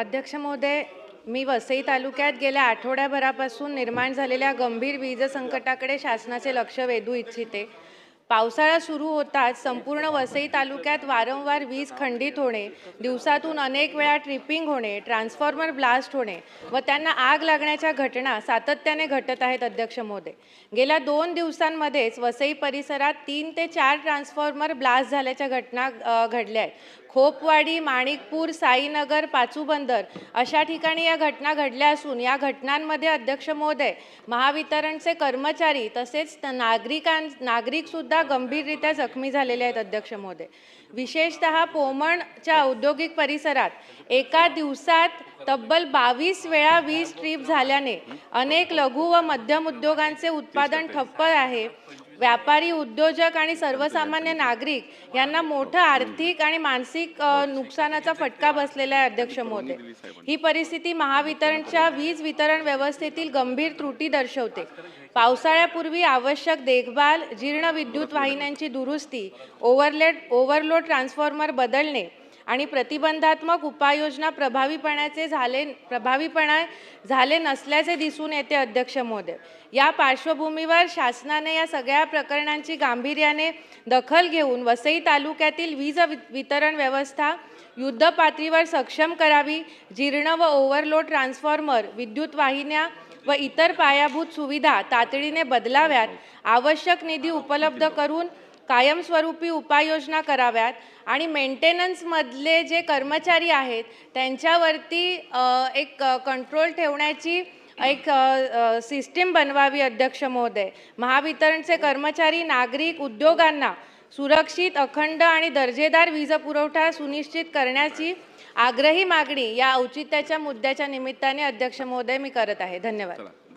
अध्यक्ष महोदय, मी वसई तालुक्यात गेल्या आठवड्याभरापासून निर्माण झालेल्या गंभीर वीज संकटाकडे शासनाचे लक्ष वेधू इच्छिते। पावसाळा सुरू होताच संपूर्ण वसई तालुक्यात वारंवार वीज खंडित होणे, दिवसातून अनेक वेळा ट्रिपिंग होणे, ट्रान्सफॉर्मर ब्लास्ट होणे व त्यांना आग लागण्याच्या घटना सातत्याने घटत आहेत। अध्यक्ष महोदय, गेल्या 2 दिवसांमध्येच वसई परिसरात 3 ते 4 ट्रान्सफॉर्मर ब्लास्ट झाल्याच्या घटना घडल्या आहेत। खोपवाडी, माणिकपूर, साईनगर, पाचूबंदर अशा ठिकाणी या घटना घडल्या असून या घटनांमध्ये अध्यक्ष महोदय, महावितरणचे कर्मचारी तसेच नागरिक सुद्धा गंभीररित्या जखमी झालेले आहेत। अध्यक्ष महोदय, विशेषतः पोमणच्या औद्योगिक परिसरात एका दिवसात तब्बल 22 वेळा वीज ट्रिप झाल्याने अनेक लघु व मध्यम उद्योगांचे उत्पादन ठप्प आहे। व्यापारी, उद्योजक आणि सर्वसामान्य नागरिक यांना मोठं आर्थिक आणि मानसिक नुकसानाचा फटका बसलेला आहे। अध्यक्ष महोदय, ही परिस्थिती महावितरणच्या वीज वितरण व्यवस्थेतील गंभीर त्रुटी दर्शवते। पावसाळ्यापूर्वी आवश्यक देखभाल, जीर्ण विद्युत वाहिन्यांची दुरुस्ती, ओव्हरलोड ट्रान्सफॉर्मर बदलणे आणि प्रतिबंधात्मक उपाययोजना प्रभावीपणे झाले नसल्याचे दिसून येते। अध्यक्ष महोदय, या पार्श्वभूमीवर शासनाने या सगळ्या प्रकरणांची गांभीर्याने दखल घेऊन वसई तालुक्यातील वीज वितरण व्यवस्था युद्ध पातळीवर सक्षम करावी, जीर्ण व ओव्हरलोड ट्रान्सफॉर्मर, विद्युत वाहिन्या व इतर पायाभूत सुविधा तातडीने बदलाव्यात, आवश्यक निधी उपलब्ध करून कायमस्वरूपी उपाययोजना कराव्यात आणि मेंटेनन्समधले जे कर्मचारी आहेत त्यांच्यावरती एक कंट्रोल ठेवण्याची एक सिस्टीम बनवावी। अध्यक्ष महोदय, महावितरणचे कर्मचारी, नागरिक, उद्योगांना सुरक्षित, अखंड आणि दर्जेदार वीज पुरवठा सुनिश्चित करण्याची आग्रही मागणी या औचित्याच्या मुद्द्याच्या निमित्ताने अध्यक्ष महोदय मी करत आहे। धन्यवाद।